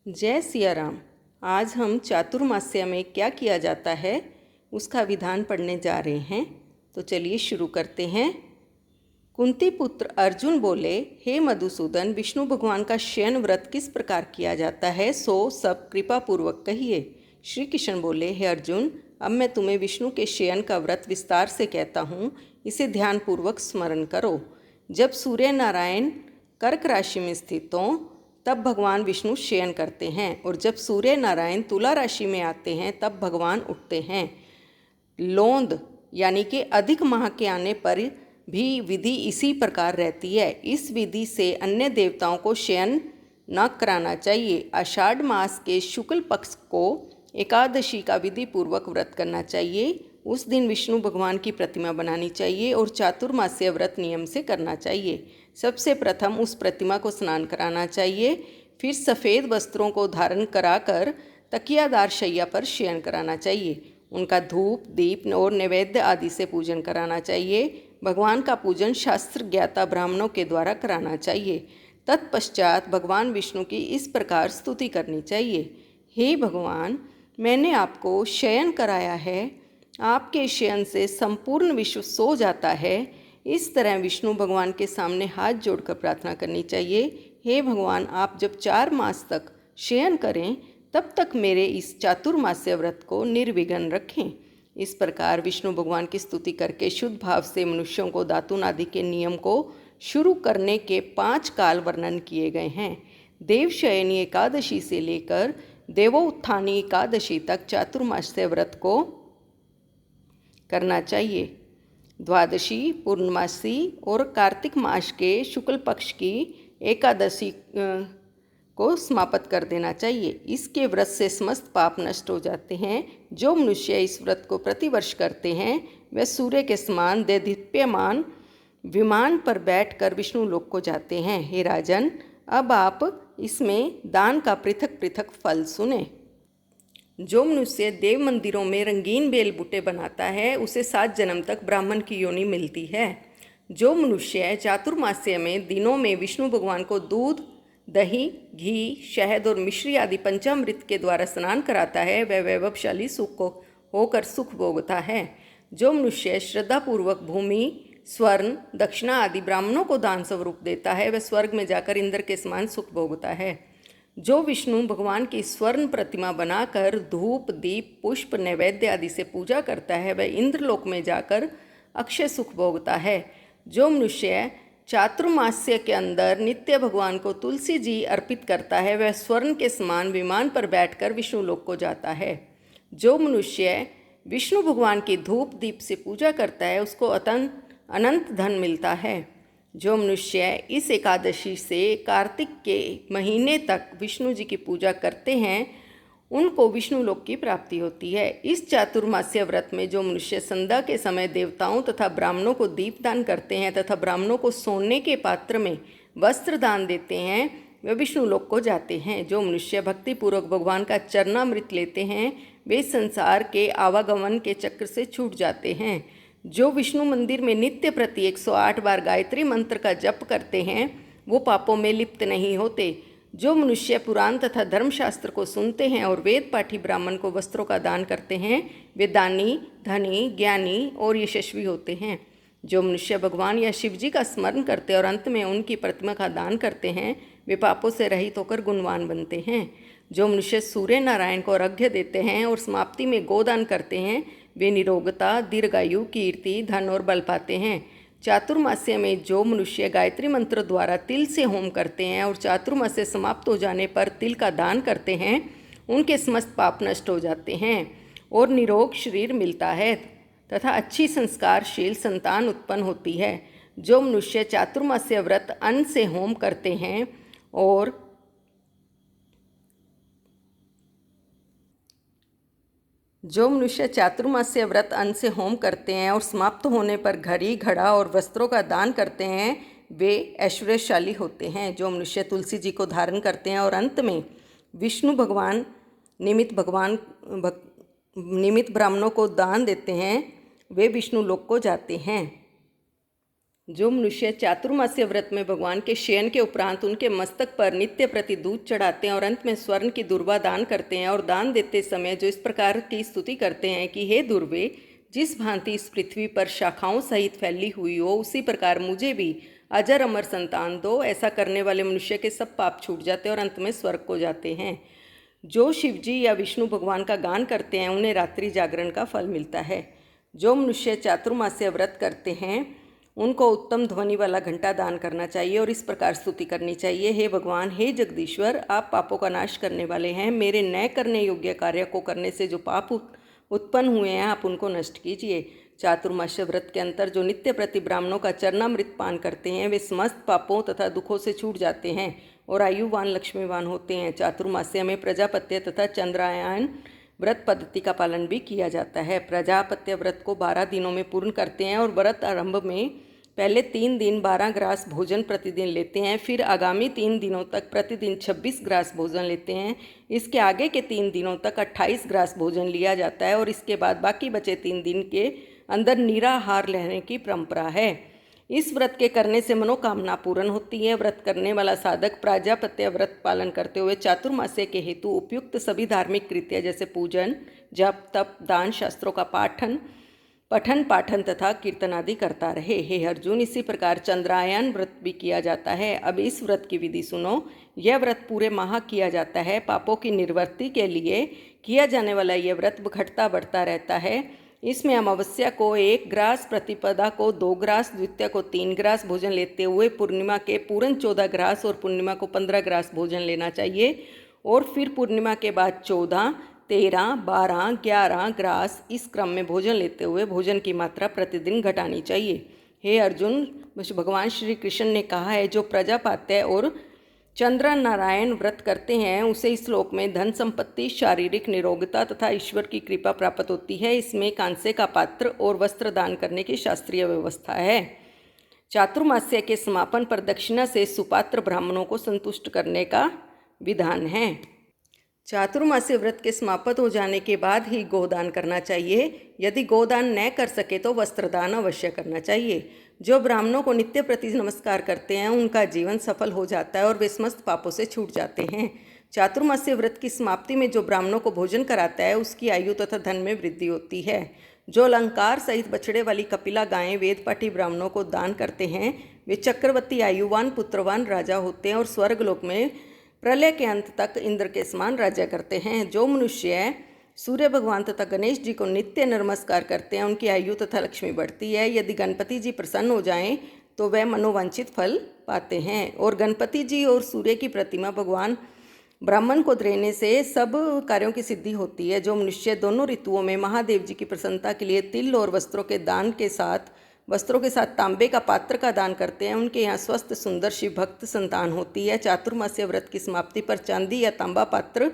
जय सिया राम। आज हम चातुर्मास्य में क्या किया जाता है उसका विधान पढ़ने जा रहे हैं। तो चलिए शुरू करते हैं। कुंती पुत्र अर्जुन बोले, हे मधुसूदन, विष्णु भगवान का शयन व्रत किस प्रकार किया जाता है सो सब कृपा पूर्वक कहिए। श्री कृष्ण बोले, हे अर्जुन, अब मैं तुम्हें विष्णु के शयन का व्रत विस्तार से कहता हूँ, इसे ध्यानपूर्वक स्मरण करो। जब सूर्य नारायण कर्क राशि में स्थित हों तब भगवान विष्णु शयन करते हैं, और जब सूर्य नारायण तुला राशि में आते हैं तब भगवान उठते हैं। लोंद यानी कि अधिक माह के आने पर भी विधि इसी प्रकार रहती है। इस विधि से अन्य देवताओं को शयन न कराना चाहिए। आषाढ़ मास के शुक्ल पक्ष को एकादशी का विधि पूर्वक व्रत करना चाहिए। उस दिन विष्णु भगवान की प्रतिमा बनानी चाहिए और चातुर्मास्य व्रत नियम से करना चाहिए। सबसे प्रथम उस प्रतिमा को स्नान कराना चाहिए, फिर सफ़ेद वस्त्रों को धारण कराकर तकियादार शैया पर शयन कराना चाहिए। उनका धूप, दीप और नैवेद्य आदि से पूजन कराना चाहिए। भगवान का पूजन शास्त्र ज्ञाता ब्राह्मणों के द्वारा कराना चाहिए। तत्पश्चात भगवान विष्णु की इस प्रकार स्तुति करनी चाहिए। हे भगवान, मैंने आपको शयन कराया है, आपके शयन से संपूर्ण विश्व सो जाता है। इस तरह विष्णु भगवान के सामने हाथ जोड़कर प्रार्थना करनी चाहिए। हे भगवान, आप जब 4 मास तक शयन करें तब तक मेरे इस चातुर्मास्य व्रत को निर्विघ्न रखें। इस प्रकार विष्णु भगवान की स्तुति करके शुद्ध भाव से मनुष्यों को दातुन आदि के नियम को शुरू करने के 5 काल वर्णन किए गए हैं। देवशयनी एकादशी से लेकर देवोत्थानी एकादशी तक चातुर्मास्य व्रत को करना चाहिए। द्वादशी, पूर्णमासी और कार्तिक मास के शुक्ल पक्ष की एकादशी को समाप्त कर देना चाहिए। इसके व्रत से समस्त पाप नष्ट हो जाते हैं। जो मनुष्य इस व्रत को प्रतिवर्ष करते हैं वे सूर्य के समान दैदीप्यमान विमान पर बैठकर विष्णु लोक को जाते हैं। हे राजन, अब आप इसमें दान का पृथक पृथक फल सुने। जो मनुष्य देव मंदिरों में रंगीन बेल बूटे बनाता है उसे 7 जन्म तक ब्राह्मण की योनि मिलती है। जो मनुष्य चातुर्मास्य में दिनों में विष्णु भगवान को दूध, दही, घी, शहद और मिश्री आदि पंचामृत के द्वारा स्नान कराता है वह वैभवशाली सुख को होकर सुख भोगता है। जो मनुष्य श्रद्धापूर्वक भूमि, स्वर्ण, दक्षिणा आदि ब्राह्मणों को दान स्वरूप देता है वह स्वर्ग में जाकर इंद्र के समान सुख भोगता है। जो विष्णु भगवान की स्वर्ण प्रतिमा बनाकर धूप, दीप, पुष्प, नैवेद्य आदि से पूजा करता है वह इंद्रलोक में जाकर अक्षय सुख भोगता है। जो मनुष्य चातुर्मास्य के अंदर नित्य भगवान को तुलसी जी अर्पित करता है वह स्वर्ण के समान विमान पर बैठकर विष्णु लोक को जाता है। जो मनुष्य विष्णु भगवान की धूप दीप से पूजा करता है उसको अनंत धन मिलता है। जो मनुष्य इस एकादशी से कार्तिक के महीने तक विष्णु जी की पूजा करते हैं उनको विष्णु लोक की प्राप्ति होती है। इस चातुर्मास्य व्रत में जो मनुष्य संध्या के समय देवताओं तथा ब्राह्मणों को दीप दान करते हैं तथा ब्राह्मणों को सोने के पात्र में वस्त्र दान देते हैं वे विष्णु लोक को जाते हैं। जो मनुष्य भक्तिपूर्वक भगवान का चरणामृत लेते हैं वे संसार के आवागमन के चक्र से छूट जाते हैं। जो विष्णु मंदिर में नित्य प्रति 108 बार गायत्री मंत्र का जप करते हैं वो पापों में लिप्त नहीं होते। जो मनुष्य पुराण तथा धर्मशास्त्र को सुनते हैं और वेद पाठी ब्राह्मण को वस्त्रों का दान करते हैं वे दानी, धनी, ज्ञानी और यशस्वी होते हैं। जो मनुष्य भगवान या शिव जी का स्मरण करते और अंत में उनकी प्रतिमा का दान करते हैं वे पापों से रहित होकर गुणवान बनते हैं। जो मनुष्य सूर्य नारायण को अर्घ्य देते हैं और समाप्ति में गोदान करते हैं वे निरोगता, दीर्घायु, कीर्ति, धन और बल पाते हैं। चातुर्मास्य में जो मनुष्य गायत्री मंत्र द्वारा तिल से होम करते हैं और चातुर्मास्य समाप्त हो जाने पर तिल का दान करते हैं उनके समस्त पाप नष्ट हो जाते हैं और निरोग शरीर मिलता है तथा अच्छी संस्कारशील संतान उत्पन्न होती है। जो मनुष्य चातुर्मास्य व्रत अन्न से होम करते हैं और जो मनुष्य चातुर्मास्य व्रत अन्न से होम करते हैं और समाप्त होने पर घड़ी, घड़ा और वस्त्रों का दान करते हैं वे ऐश्वर्यशाली होते हैं। जो मनुष्य तुलसी जी को धारण करते हैं और अंत में विष्णु भगवान निमित्त ब्राह्मणों को दान देते हैं वे विष्णु लोक को जाते हैं। जो मनुष्य चातुर्मास्य व्रत में भगवान के शयन के उपरांत उनके मस्तक पर नित्य प्रति दूध चढ़ाते हैं और अंत में स्वर्ण की दुर्वा दान करते हैं और दान देते समय जो इस प्रकार की स्तुति करते हैं कि हे दुर्वे, जिस भांति इस पृथ्वी पर शाखाओं सहित फैली हुई हो, उसी प्रकार मुझे भी अजर अमर संतान दो, ऐसा करने वाले मनुष्य के सब पाप छूट जाते हैं और अंत में स्वर्ग को जाते हैं। जो शिवजी या विष्णु भगवान का गान करते हैं उन्हें रात्रि जागरण का फल मिलता है। जो मनुष्य चातुर्मास्य व्रत करते हैं उनको उत्तम ध्वनि वाला घंटा दान करना चाहिए और इस प्रकार स्तुति करनी चाहिए, हे भगवान, हे जगदीश्वर, आप पापों का नाश करने वाले हैं। मेरे न करने योग्य कार्य को करने से जो पाप उत्पन्न हुए हैं आप उनको नष्ट कीजिए। चातुर्मास्य व्रत के अंतर जो नित्य प्रति ब्राह्मणों का चरणामृत पान करते हैं वे समस्त पापों तथा दुखों से छूट जाते हैं और आयुवान लक्ष्मीवान होते हैं। चातुर्मास्य में प्रजापत्य तथा चंद्रायन व्रत पद्धति का पालन भी किया जाता है। प्रजापत्य व्रत को 12 दिनों में पूर्ण करते हैं और व्रत आरंभ में पहले 3 दिन 12 ग्रास भोजन प्रतिदिन लेते हैं, फिर आगामी 3 दिनों तक प्रतिदिन 26 ग्रास भोजन लेते हैं। इसके आगे के 3 दिनों तक 28 ग्रास भोजन लिया जाता है और इसके बाद बाकी बचे 3 दिन के अंदर निराहार रहने की परंपरा है। इस व्रत के करने से मनोकामना पूर्ण होती है। व्रत करने वाला साधक प्राजापत्य व्रत पालन करते हुए चातुर्मास्य के हेतु उपयुक्त सभी धार्मिक कृत्य जैसे पूजन, जप, तप, दान, शास्त्रों का पठन पाठन तथा कीर्तन आदि करता रहे। हे अर्जुन, इसी प्रकार चंद्रायन व्रत भी किया जाता है। अब इस व्रत की विधि सुनो। यह व्रत पूरे माह किया जाता है। पापों की निवृत्ति के लिए किया जाने वाला यह व्रत घटता बढ़ता रहता है। इसमें अमावस्या को 1 ग्रास, प्रतिपदा को 2 ग्रास, द्वितीया को 3 ग्रास भोजन लेते हुए पूर्णिमा के पूर्ण 14 ग्रास और पूर्णिमा को 15 ग्रास भोजन लेना चाहिए और फिर पूर्णिमा के बाद 14, 13, 12, 11 ग्रास इस क्रम में भोजन लेते हुए भोजन की मात्रा प्रतिदिन घटानी चाहिए। हे अर्जुन, भगवान श्री कृष्ण ने कहा है, जो प्रजापत्य और चंद्र नारायण व्रत करते हैं उसे इस श्लोक में धन संपत्ति, शारीरिक निरोगता तथा ईश्वर की कृपा प्राप्त होती है। इसमें कांसे का पात्र और वस्त्र दान करने की शास्त्रीय व्यवस्था है। चातुर्मास्य के समापन पर दक्षिणा से सुपात्र ब्राह्मणों को संतुष्ट करने का विधान है। चातुर्मास्य व्रत के समाप्त हो जाने के बाद ही गोदान करना चाहिए। यदि गोदान न कर सके तो वस्त्रदान अवश्य करना चाहिए। जो ब्राह्मणों को नित्य प्रति नमस्कार करते हैं उनका जीवन सफल हो जाता है और वे समस्त पापों से छूट जाते हैं। चातुर्मास्य व्रत की समाप्ति में जो ब्राह्मणों को भोजन कराता है उसकी आयु तथा धन में वृद्धि होती है। जो अलंकार सहित बछड़े वाली कपिला गायें वेदपाठी ब्राह्मणों को दान करते हैं वे चक्रवर्ती, आयुवान, पुत्रवान राजा होते हैं और स्वर्गलोक में प्रलय के अंत तक इंद्र के समान राज्य करते हैं। जो मनुष्य सूर्य भगवान तथा गणेश जी को नित्य नमस्कार करते हैं उनकी आयु तथा लक्ष्मी बढ़ती है। यदि गणपति जी प्रसन्न हो जाएं तो वह मनोवांछित फल पाते हैं और गणपति जी और सूर्य की प्रतिमा भगवान ब्राह्मण को देने से सब कार्यों की सिद्धि होती है। जो मनुष्य दोनों ऋतुओं में महादेव जी की प्रसन्नता के लिए तिल और वस्त्रों के साथ तांबे का पात्र का दान करते हैं उनके यहाँ स्वस्थ, सुंदर, शिव भक्त संतान होती है। चातुर्मास्य व्रत की समाप्ति पर चांदी या तांबा पात्र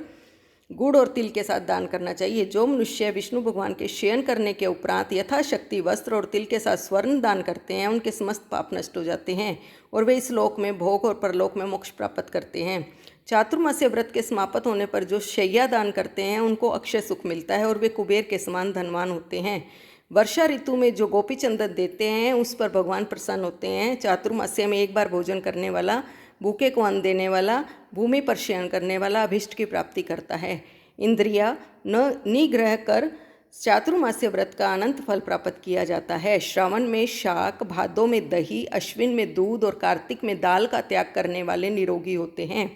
गुड़ और तिल के साथ दान करना चाहिए। जो मनुष्य विष्णु भगवान के शयन करने के उपरांत यथाशक्ति वस्त्र और तिल के साथ स्वर्ण दान करते हैं उनके समस्त पाप नष्ट हो जाते हैं और वे इस लोक में भोग और परलोक में मोक्ष प्राप्त करते हैं। चातुर्मास्य व्रत के समाप्त होने पर जो शैया दान करते हैं उनको अक्षय सुख मिलता है और वे कुबेर के समान धनवान होते हैं। वर्षा ऋतु में जो गोपी चंदन देते हैं उस पर भगवान प्रसन्न होते हैं। चातुर्मास्य में एक बार भोजन करने वाला, भूखे को अन्न देने वाला, भूमि पर शयन करने वाला अभिष्ट की प्राप्ति करता है। इंद्रिया निग्रह कर चातुर्मास्य व्रत का अनंत फल प्राप्त किया जाता है। श्रावण में शाक, भादों में दही, अश्विन में दूध और कार्तिक में दाल का त्याग करने वाले निरोगी होते हैं।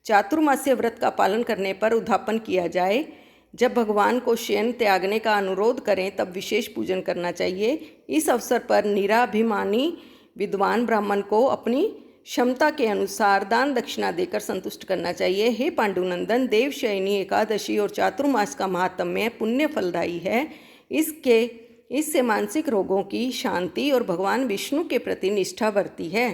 चातुर्मास्य व्रत का पालन करने पर उद्यापन किया जाए। जब भगवान को शयन त्यागने का अनुरोध करें तब विशेष पूजन करना चाहिए। इस अवसर पर निराभिमानी विद्वान ब्राह्मण को अपनी क्षमता के अनुसार दान दक्षिणा देकर संतुष्ट करना चाहिए। हे पांडुनंदन, देवशयनी एकादशी और चातुर्मास का महात्म्य पुण्य फलदायी है। इससे मानसिक रोगों की शांति और भगवान विष्णु के प्रति निष्ठा बढ़ती है।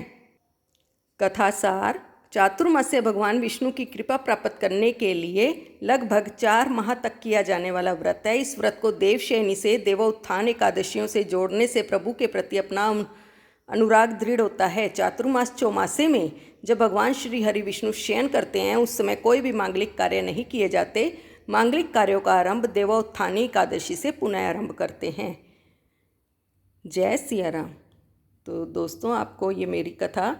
कथासार: चातुर्मास्य भगवान विष्णु की कृपा प्राप्त करने के लिए लगभग 4 माह तक किया जाने वाला व्रत है। इस व्रत को देवशयनी से देवोत्थान एकादशियों से जोड़ने से प्रभु के प्रति अपना अनुराग दृढ़ होता है। चातुर्मास चौमासे में जब भगवान श्री हरि विष्णु शयन करते हैं उस समय कोई भी मांगलिक कार्य नहीं किए जाते। मांगलिक कार्यों का आरंभ देवोत्थानी एकादशी से पुनः आरंभ करते हैं। जय सिया राम। तो दोस्तों, आपको ये मेरी कथा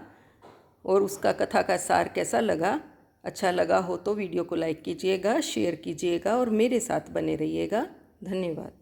और उसका कथा का सार कैसा लगा? अच्छा लगा हो तो वीडियो को लाइक कीजिएगा, शेयर कीजिएगा और मेरे साथ बने रहिएगा। धन्यवाद।